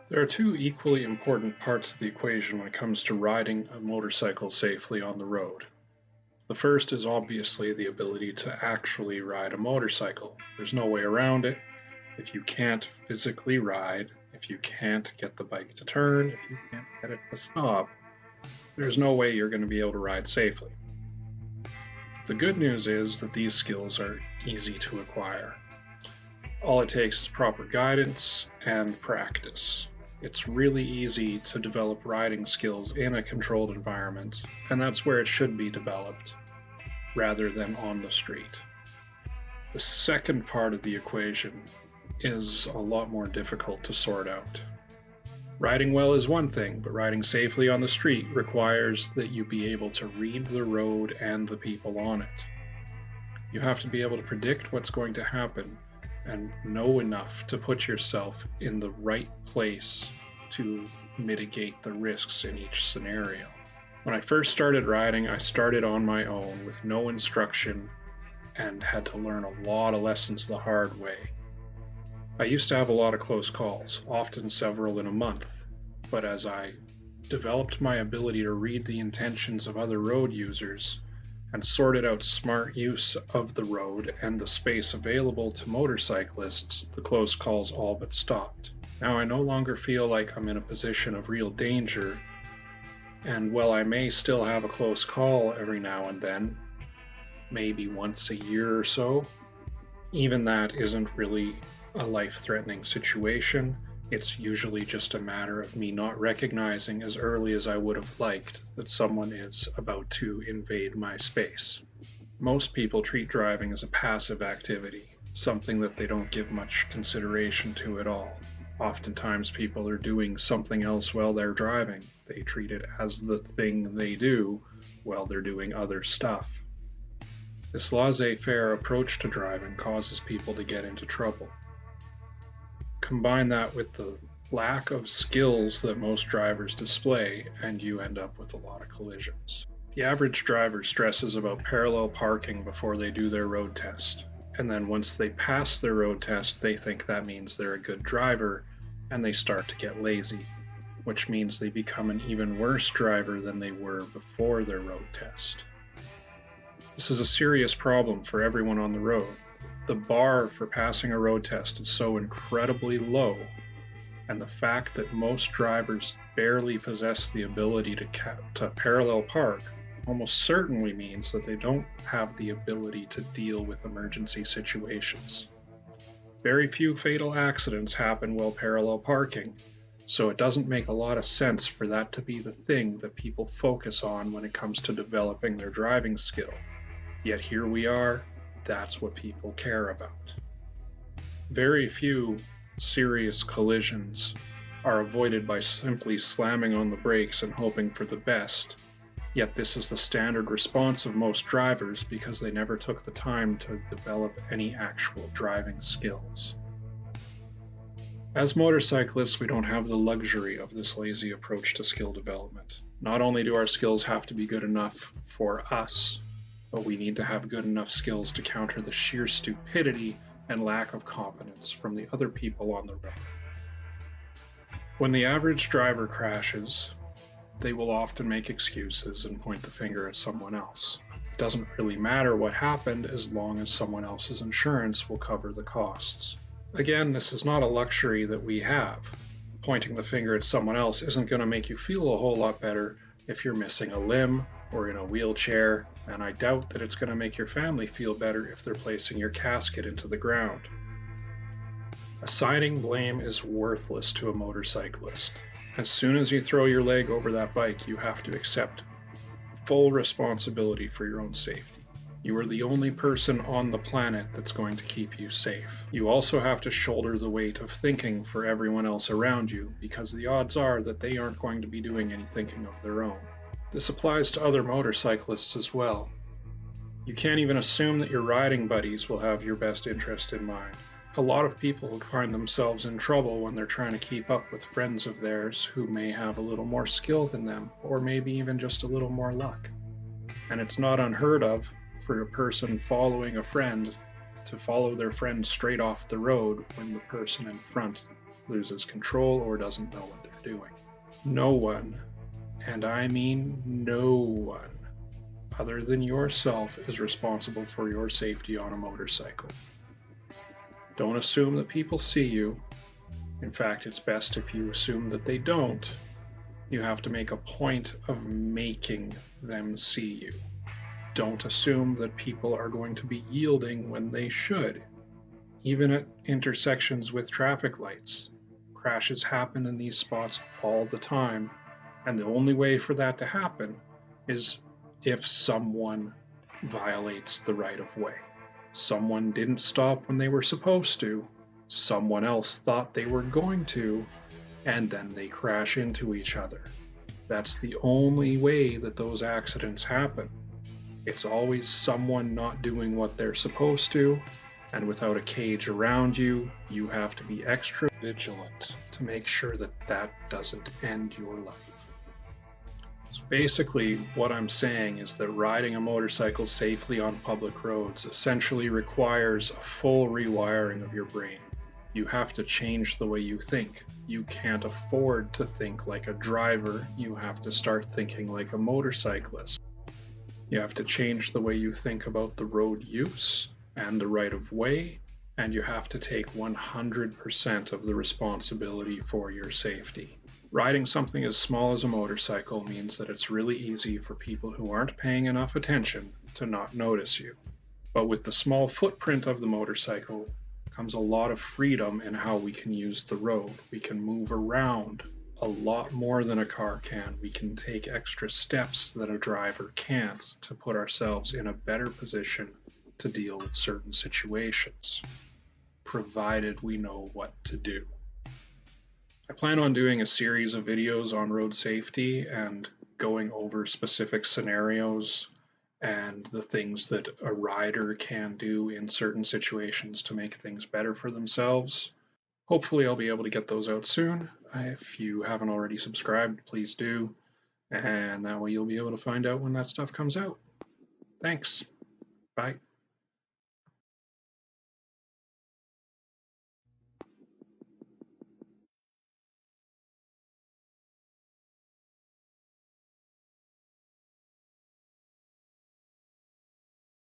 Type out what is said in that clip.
There are two equally important parts of the equation when it comes to riding a motorcycle safely on the road. The first is obviously the ability to actually ride a motorcycle. There's no way around it. If you can't physically ride, if you can't get the bike to turn, if you can't get it to stop, there's no way you're going to be able to ride safely. The good news is that these skills are easy to acquire. All it takes is proper guidance and practice. It's really easy to develop riding skills in a controlled environment, and that's where it should be developed, rather than on the street. The second part of the equation is a lot more difficult to sort out. Riding well is one thing, but riding safely on the street requires that you be able to read the road and the people on it. You have to be able to predict what's going to happen and know enough to put yourself in the right place to mitigate the risks in each scenario. When I first started riding, I started on my own with no instruction and had to learn a lot of lessons the hard way. I used to have a lot of close calls, often several in a month, but as I developed my ability to read the intentions of other road users, and sorted out smart use of the road and the space available to motorcyclists, the close calls all but stopped. Now I no longer feel like I'm in a position of real danger, and while I may still have a close call every now and then, maybe once a year or so, even that isn't really a life-threatening situation. It's usually just a matter of me not recognizing as early as I would have liked that someone is about to invade my space. Most people treat driving as a passive activity, something that they don't give much consideration to at all. Oftentimes people are doing something else while they're driving. They treat it as the thing they do while they're doing other stuff. This laissez-faire approach to driving causes people to get into trouble. Combine that with the lack of skills that most drivers display, and you end up with a lot of collisions. The average driver stresses about parallel parking before they do their road test, and then once they pass their road test, they think that means they're a good driver, and they start to get lazy, which means they become an even worse driver than they were before their road test. This is a serious problem for everyone on the road. The bar for passing a road test is so incredibly low, and the fact that most drivers barely possess the ability to parallel park almost certainly means that they don't have the ability to deal with emergency situations. Very few fatal accidents happen while parallel parking, so it doesn't make a lot of sense for that to be the thing that people focus on when it comes to developing their driving skill. Yet here we are. That's what people care about. Very few serious collisions are avoided by simply slamming on the brakes and hoping for the best. Yet this is the standard response of most drivers because they never took the time to develop any actual driving skills. As motorcyclists, we don't have the luxury of this lazy approach to skill development. Not only do our skills have to be good enough for us, but we need to have good enough skills to counter the sheer stupidity and lack of competence from the other people on the road. When the average driver crashes, they will often make excuses and point the finger at someone else. It doesn't really matter what happened as long as someone else's insurance will cover the costs. Again, this is not a luxury that we have. Pointing the finger at someone else isn't going to make you feel a whole lot better if you're missing a limb or in a wheelchair, and I doubt that it's going to make your family feel better if they're placing your casket into the ground. Assigning blame is worthless to a motorcyclist. As soon as you throw your leg over that bike, you have to accept full responsibility for your own safety. You are the only person on the planet that's going to keep you safe. You also have to shoulder the weight of thinking for everyone else around you, because the odds are that they aren't going to be doing any thinking of their own. This applies to other motorcyclists as well. You can't even assume that your riding buddies will have your best interest in mind. A lot of people find themselves in trouble when they're trying to keep up with friends of theirs who may have a little more skill than them, or maybe even just a little more luck. And it's not unheard of for a person following a friend to follow their friend straight off the road when the person in front loses control, or doesn't know what they're doing. No one, and I mean no one, other than yourself is responsible for your safety on a motorcycle. Don't assume that people see you. In fact, it's best if you assume that they don't. You have to make a point of making them see you. Don't assume that people are going to be yielding when they should. Even at intersections with traffic lights, crashes happen in these spots all the time, and the only way for that to happen is if someone violates the right of way. Someone didn't stop when they were supposed to, someone else thought they were going to, and then they crash into each other. That's the only way that those accidents happen. It's always someone not doing what they're supposed to, and without a cage around you, you have to be extra vigilant to make sure that that doesn't end your life. So basically, what I'm saying is that riding a motorcycle safely on public roads essentially requires a full rewiring of your brain. You have to change the way you think. You can't afford to think like a driver. You have to start thinking like a motorcyclist. You have to change the way you think about the road use and the right of way, and you have to take 100% of the responsibility for your safety. Riding something as small as a motorcycle means that it's really easy for people who aren't paying enough attention to not notice you. But with the small footprint of the motorcycle comes a lot of freedom in how we can use the road. We can move around a lot more than a car can. We can take extra steps that a driver can't to put ourselves in a better position to deal with certain situations, provided we know what to do. I plan on doing a series of videos on road safety and going over specific scenarios and the things that a rider can do in certain situations to make things better for themselves. Hopefully I'll be able to get those out soon. If you haven't already subscribed, please do, and that way you'll be able to find out when that stuff comes out. Thanks. Bye.